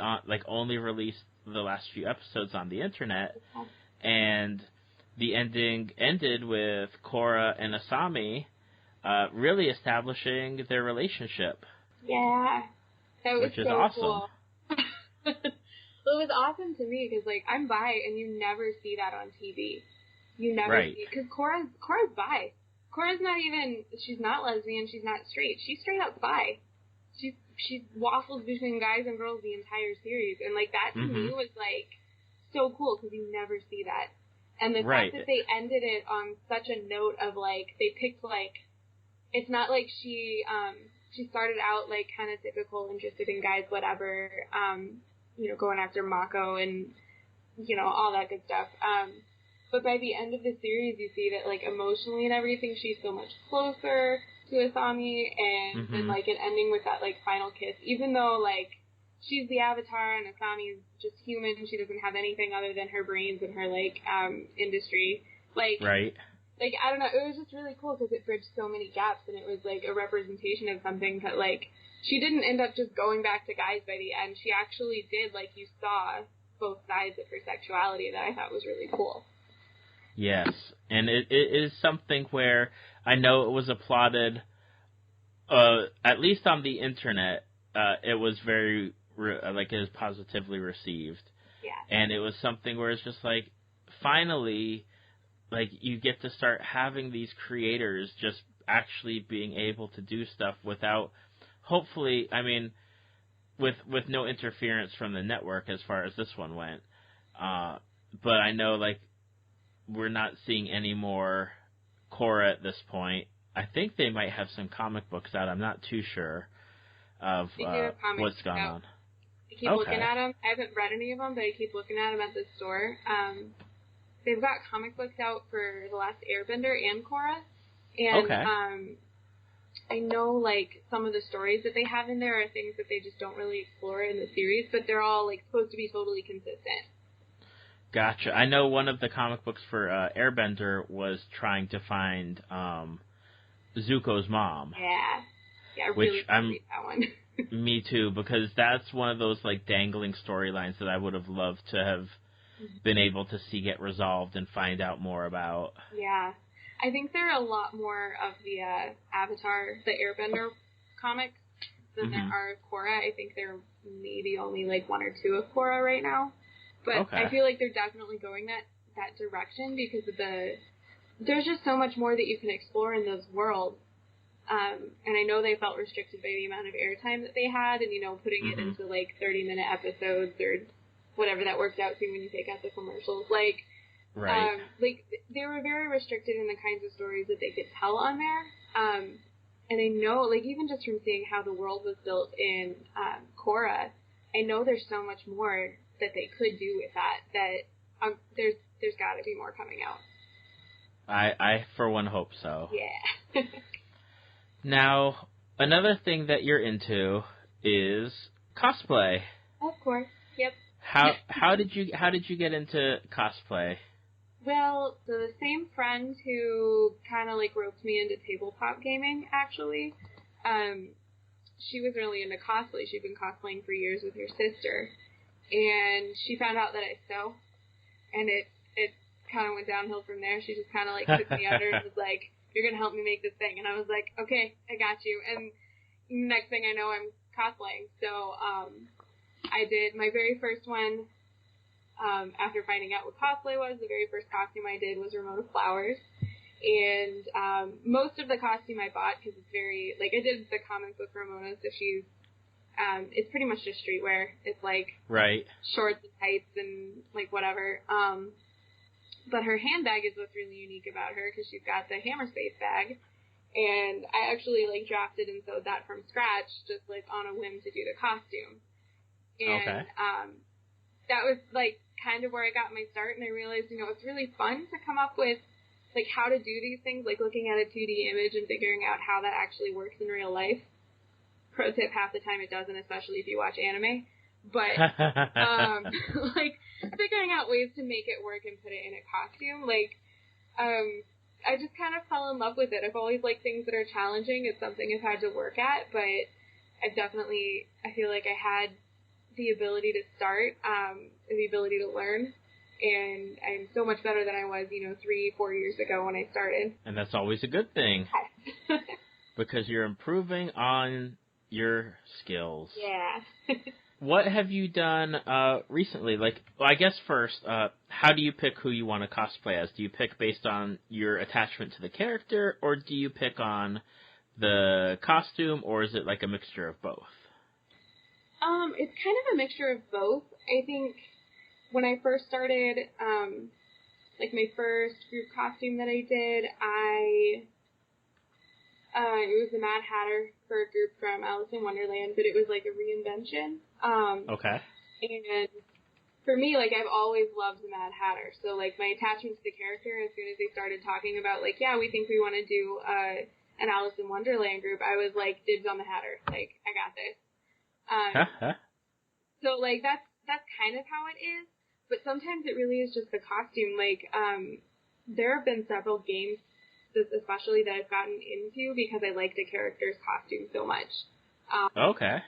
released the last few episodes on the internet, and the ending ended with Korra and Asami really establishing their relationship. Yeah, that was which is so awesome. Cool. Well, it was awesome to me because, like, I'm bi, and you never see that on TV. You never see, because Korra's bi. Korra's not even, she's not lesbian, she's not straight. She's straight up bi. She waffles between guys and girls the entire series, and, like, that to me was, like, so cool, because you never see that. And the fact that they ended it on such a note of, like, they picked, like, it's not like she started out, like, kind of typical, interested in guys, whatever, you know, going after Mako and, you know, all that good stuff. But by the end of the series, you see that, like, emotionally and everything, she's so much closer to Asami, and then, like, an ending with that, like, final kiss, even though, like, she's the Avatar and Asami is just human, she doesn't have anything other than her brains and her, like, industry. Like, like, I don't know, it was just really cool because it bridged so many gaps, and it was, like, a representation of something that, like, she didn't end up just going back to guys by the end. She actually did, like, you saw both sides of her sexuality that I thought was really cool. Yes, and it is something where I know it was applauded, at least on the internet, it was very, it was positively received. Yeah. And it was something where it's just like, finally, like, you get to start having these creators just actually being able to do stuff without, hopefully, I mean, with no interference from the network as far as this one went. But I know, like, we're not seeing any more Korra at this point. I think they might have some comic books out. I'm not too sure of what's going on. I keep looking at them. I haven't read any of them, but I keep looking at them at the store. They've got comic books out for The Last Airbender and Korra. And I know, like, some of the stories that they have in there are things that they just don't really explore in the series, but they're all, like, supposed to be totally consistent. Gotcha. I know one of the comic books for Airbender was trying to find Zuko's mom. Yeah. Yeah, I really want to read that one. Me too, because that's one of those, like, dangling storylines that I would have loved to have been able to see get resolved and find out more about. Yeah. I think there are a lot more of the Avatar, the Airbender comics than there are of Korra. I think there are maybe only, like, 1 or 2 of Korra right now. But I feel like they're definitely going that direction because of there's just so much more that you can explore in those worlds. And I know they felt restricted by the amount of airtime that they had, and, you know, putting it into, like, 30-minute episodes or whatever that works out to when you take out the commercials. Like, like, they were very restricted in the kinds of stories that they could tell on there. And I know, like, even just from seeing how the world was built in Korra, I know there's so much more that they could do with that there's got to be more coming out. I for one hope so. Yeah. Now, another thing that you're into is cosplay. Of course. Yep. How did you get into cosplay? Well, so the same friend who kind of, like, roped me into tabletop gaming, actually, she was really into cosplay. She'd been cosplaying for years with her sister. And she found out that I sew, and it kind of went downhill from there. She just kind of, like, took me under and was like, you're going to help me make this thing. And I was like, okay, I got you. And next thing I know, I'm cosplaying. So I did my very first one after finding out what cosplay was. The very first costume I did was Ramona Flowers. And most of the costume I bought, because it's very, like, I did the comics with Ramona, so she's, it's pretty much just streetwear. It's like shorts and tights and, like, whatever. But her handbag is what's really unique about her because she's got the Hammer Space bag. And I actually, like, drafted and sewed that from scratch just, like, on a whim to do the costume. And that was, like, kind of where I got my start. And I realized, you know, it's really fun to come up with, like, how to do these things, like looking at a 2D image and figuring out how that actually works in real life. Pro tip, half the time it doesn't, especially if you watch anime. But, like, figuring out ways to make it work and put it in a costume, like, I just kind of fell in love with it. I've always liked things that are challenging. It's something I've had to work at, but I feel like I had the ability to start, the ability to learn, and I'm so much better than I was, 3-4 years ago when I started. And that's always a good thing. because you're improving on your skills. Yeah. what have you done recently? Like, well, I guess first, how do you pick who you want to cosplay as? Do you pick based on your attachment to the character, or do you pick on the costume, or is it like a mixture of both? It's kind of a mixture of both. I think when I first started, like my first group costume that I did, it was the Mad Hatter for a group from Alice in Wonderland, but it was like a reinvention. Okay. And for me, like, I've always loved the Mad Hatter. So, like, my attachment to the character, as soon as they started talking about, like, yeah, we think we want to do an Alice in Wonderland group, I was like, dibs on the Hatter. Like, I got this. So, like, that's kind of how it is. But sometimes it really is just the costume. Like, there have been several games, especially that I've gotten into because I liked a character's costume so much. Okay.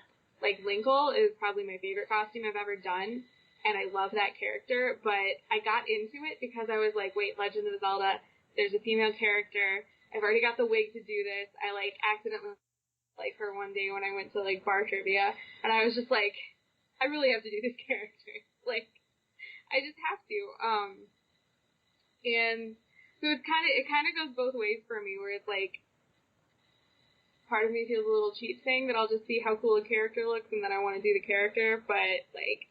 Like, Linkle is probably my favorite costume I've ever done, and I love that character, but I got into it because I was like, wait, Legend of Zelda, there's a female character, I've already got the wig to do this, I, like, accidentally like her one day when I went to, like, bar trivia, and I was just like, I really have to do this character. Like, I just have to. And so it kind of goes both ways for me, where it's like, part of me feels a little cheat saying that I'll just see how cool a character looks and then I want to do the character, but, like,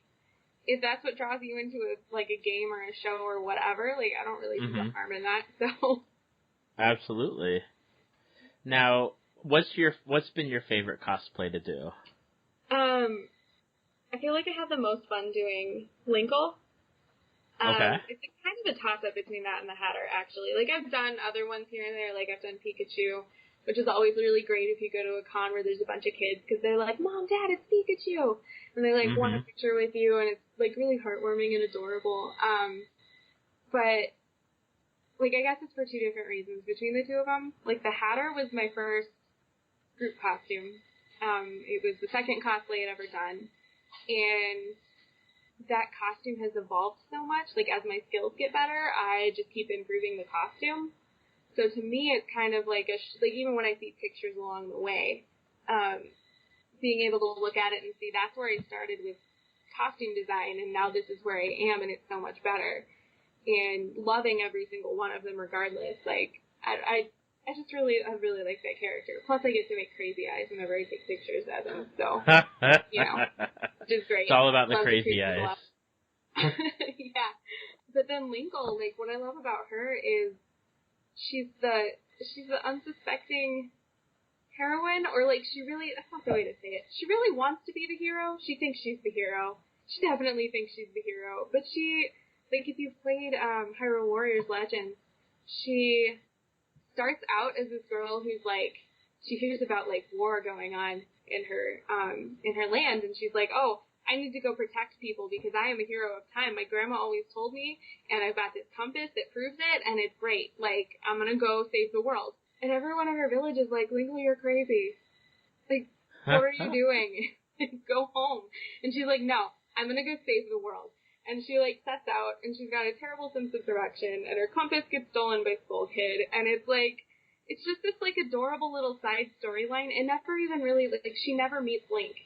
if that's what draws you into a game or a show or whatever, like, I don't really see the harm in that, so. Absolutely. Now, what's been your favorite cosplay to do? I feel like I had the most fun doing Linkle. Okay. It's kind of a toss-up between that and the Hatter, actually. Like, I've done other ones here and there, like, I've done Pikachu, which is always really great if you go to a con where there's a bunch of kids, because they're like, Mom, Dad, it's Pikachu! And they, like, want a picture with you, and it's, like, really heartwarming and adorable. But, like, I guess it's for two different reasons between the two of them. Like, the Hatter was my first group costume. It was the second cosplay I'd ever done. And that costume has evolved so much. Like, as my skills get better, I just keep improving the costume. So to me, it's kind of like even when I see pictures along the way, being able to look at it and see that's where I started with costume design, and now this is where I am, and it's so much better. And loving every single one of them regardless. Like, I really like that character. Plus, I get to make crazy eyes whenever I take pictures of them, so, you know, which is great. It's all about the Love crazy eyes. Yeah. But then Linkle, like, what I love about her is she's the unsuspecting heroine, or, like, that's not the way to say it. She really wants to be the hero. She thinks she's the hero. She definitely thinks she's the hero. But she, like, if you've played Hyrule Warriors Legends, she starts out as this girl who's, like, she hears about, like, war going on in her land, and she's like, oh, I need to go protect people because I am a hero of time. My grandma always told me, and I've got this compass that proves it, and it's great. Like, I'm gonna go save the world. And everyone in her village is like, Linkle, you're crazy. Like, what are you doing? Go home. And she's like, no, I'm gonna go save the world. And she, like, sets out, and she's got a terrible sense of direction, and her compass gets stolen by Skull Kid, and it's like, it's just this, like, adorable little side storyline, and never even really, like, she never meets Link.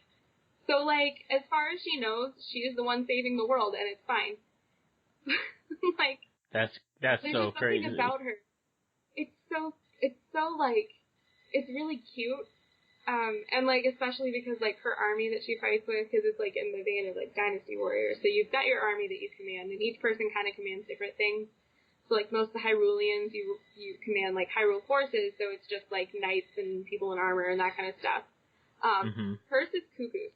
So, like, as far as she knows, she is the one saving the world, and it's fine. Like, that's so crazy. There's something about her. It's so, like, it's really cute. And, like, especially because, like, her army that she fights with, because it's, like, in the vein of, like, Dynasty Warriors. So you've got your army that you command, and each person kind of commands different things. So, like, most of the Hyruleans, you command, like, Hyrule forces, so it's just, like, knights and people in armor and that kind of stuff. Hers is cuckoo.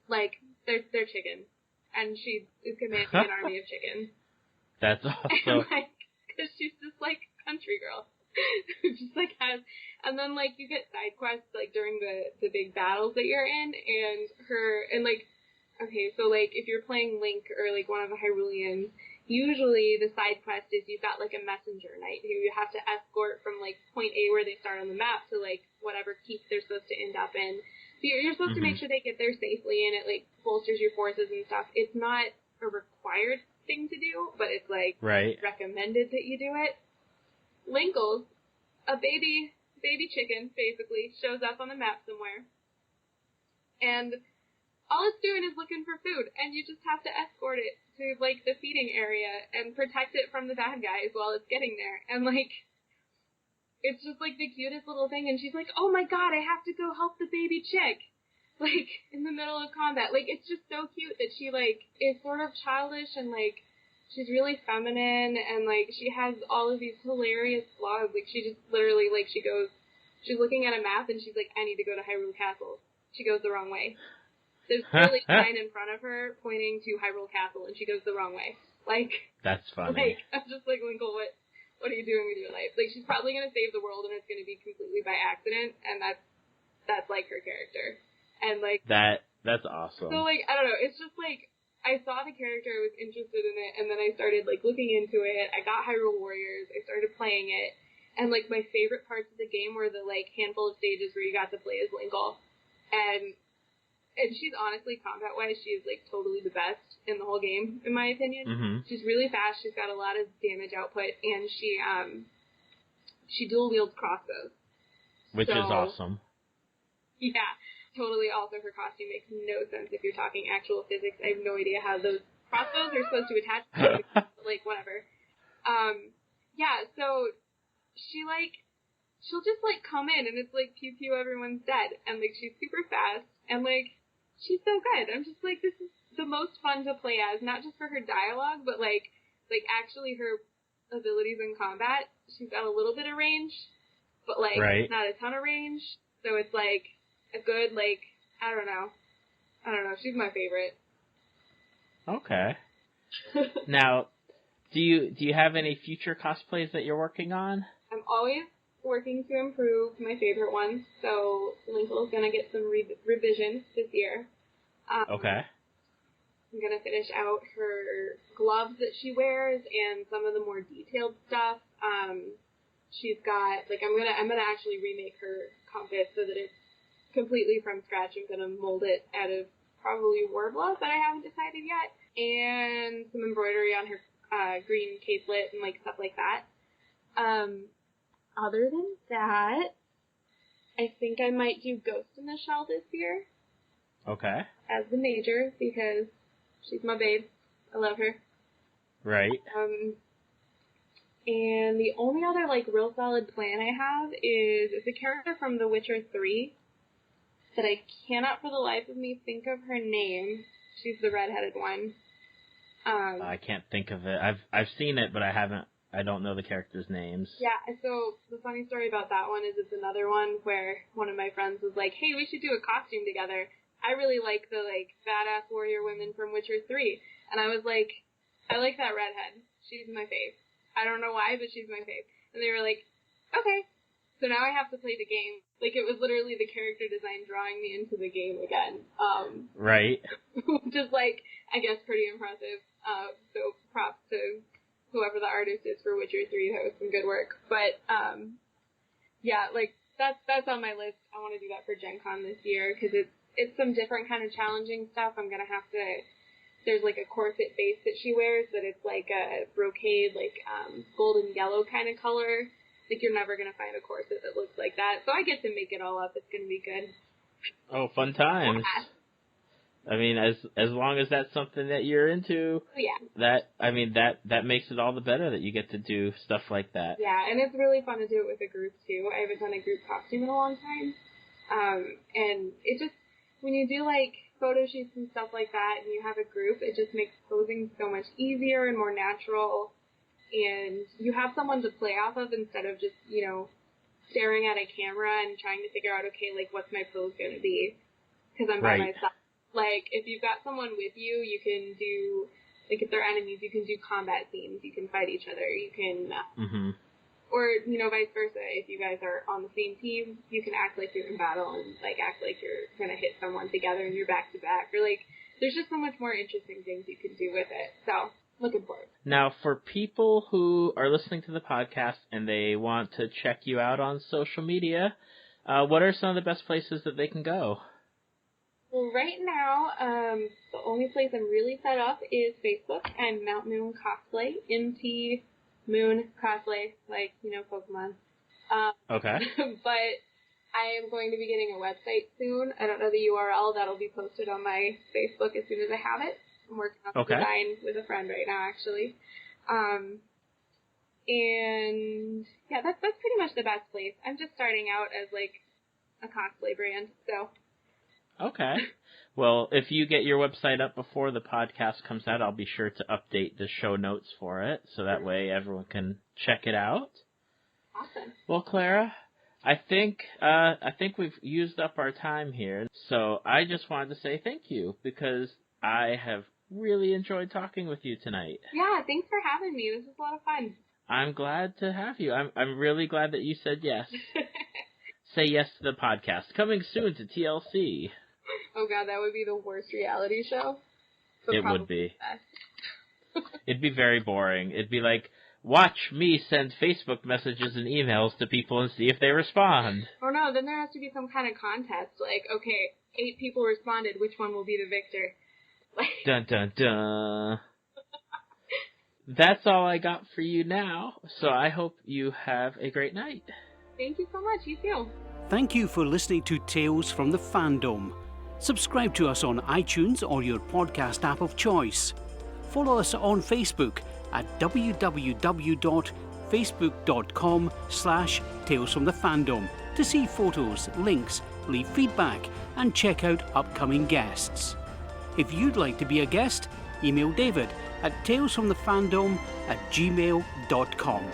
Like, they're chickens. And she is commanding an army of chickens. That's awesome. And, like, because she's just, like, country girl. Just, like, and then, like, you get side quests, like, during the big battles that you're in, okay, so, like, if you're playing Link or, like, one of the Hyruleans, usually the side quest is you've got, like, a messenger knight who you have to escort from, like, point A where they start on the map to, like, whatever keep they're supposed to end up in. So you're supposed to make sure they get there safely, and it, like, bolsters your forces and stuff. It's not a required thing to do, but it's, like, recommended that you do it. Linkle's, a baby chicken, basically, shows up on the map somewhere. And all it's doing is looking for food, and you just have to escort it to, like, the feeding area and protect it from the bad guys while it's getting there. And, like, it's just, like, the cutest little thing, and she's like, oh my god, I have to go help the baby chick, like, in the middle of combat. Like, it's just so cute that she, like, is sort of childish, and, like, she's really feminine, and, like, she has all of these hilarious flaws. Like, she just literally, like, she's looking at a map, and she's like, I need to go to Hyrule Castle. She goes the wrong way. There's literally a sign in front of her pointing to Hyrule Castle, and she goes the wrong way. Like, that's funny. Like, I'm just like, Winkle, what are you doing with your life? Like, she's probably gonna save the world, and it's gonna be completely by accident, and that's like her character. And like that's awesome. So like, I don't know, it's just like, I saw the character, I was interested in it, and then I started like looking into it. I got Hyrule Warriors, I started playing it, and like my favorite parts of the game were the like handful of stages where you got to play as Winkle, and she's honestly, combat-wise, she is, like, totally the best in the whole game, in my opinion. Mm-hmm. She's really fast, she's got a lot of damage output, and she dual-wields crossbows. Which is awesome. Yeah, totally. Also, her costume makes no sense if you're talking actual physics. I have no idea how those crossbows are supposed to attach to you, like, whatever. Yeah, so she, like, she'll just, like, come in, and it's, like, pew-pew, everyone's dead, and, like, she's super fast, and, like, she's so good. I'm just like, this is the most fun to play as, not just for her dialogue, but, like actually her abilities in combat. She's got a little bit of range, but, like, not a ton of range, so it's, like, a good, like, I don't know, she's my favorite. Okay. Now, do you have any future cosplays that you're working on? I'm always working to improve my favorite ones, so Linkle's gonna get some revision this year. Okay. I'm gonna finish out her gloves that she wears and some of the more detailed stuff. She's got, like, I'm gonna actually remake her compass so that it's completely from scratch. I'm gonna mold it out of probably Warbler, but I haven't decided yet, and some embroidery on her green capelet and, like, stuff like that. Other than that, I think I might do Ghost in the Shell this year. Okay. As the major, because she's my babe. I love her. Right. And the only other, like, real solid plan I have is it's a character from The Witcher 3 that I cannot for the life of me think of her name. She's the redheaded one. I can't think of it. I've seen it, but I don't know the characters' names. Yeah, so the funny story about that one is it's another one where one of my friends was like, hey, we should do a costume together. I really like the, like, badass warrior women from Witcher 3. And I was like, I like that redhead. She's my fave. I don't know why, but she's my fave. And they were like, okay. So now I have to play the game. Like, it was literally the character design drawing me into the game again. Right. Which is, like, I guess pretty impressive. So props to whoever the artist is for Witcher 3. That was some good work. But, yeah, like, that's on my list. I want to do that for Gen Con this year, because it's some different kind of challenging stuff. I'm going to have to, there's, like, a corset base that she wears that it's, like, a brocade, like, golden yellow kind of color. Like, you're never going to find a corset that looks like that. So I get to make it all up. It's going to be good. Oh, fun times. Yeah. I mean, as long as that's something that you're into, yeah. That makes it all the better that you get to do stuff like that. Yeah, and it's really fun to do it with a group, too. I haven't done a group costume in a long time. And it just, when you do, like, photo shoots and stuff like that, and you have a group, it just makes posing so much easier and more natural. And you have someone to play off of instead of just, you know, staring at a camera and trying to figure out, okay, like, what's my pose going to be? Because I'm by myself. Like, if you've got someone with you, you can do, like, if they're enemies, you can do combat scenes. You can fight each other. You can, or, you know, vice versa. If you guys are on the same team, you can act like you're in battle and, like, act like you're going to hit someone together and you're back to back. Or, like, there's just so much more interesting things you can do with it. So, looking forward. Now, for people who are listening to the podcast and they want to check you out on social media, what are some of the best places that they can go? Well, right now, the only place I'm really set up is Facebook. I'm Mt. Moon Cosplay, MT Moon Cosplay, like, you know, Pokemon. Okay. But I am going to be getting a website soon. I don't know the URL. That'll be posted on my Facebook as soon as I have it. I'm working on the design with a friend right now, actually. And yeah, that's pretty much the best place. I'm just starting out as like a cosplay brand, so. Okay. Well, if you get your website up before the podcast comes out, I'll be sure to update the show notes for it, so that way everyone can check it out. Awesome. Well, Clara, I think we've used up our time here, so I just wanted to say thank you, because I have really enjoyed talking with you tonight. Yeah, thanks for having me. This was a lot of fun. I'm glad to have you. I'm really glad that you said yes. Say yes to the podcast. Coming soon to TLC. Oh god, that would be the worst reality show. But it would be. It'd be very boring. It'd be like, watch me send Facebook messages and emails to people and see if they respond. Oh no, then there has to be some kind of contest. Like, okay, 8 people responded, which one will be the victor? Dun dun dun. That's all I got for you now, so I hope you have a great night. Thank you so much, you too. Thank you for listening to Tales from the Fandom. Subscribe to us on iTunes or your podcast app of choice. Follow us on Facebook at www.facebook.com/talesfromthefandom to see photos, links, leave feedback, and check out upcoming guests. If you'd like to be a guest, email David at talesfromthefandom@gmail.com.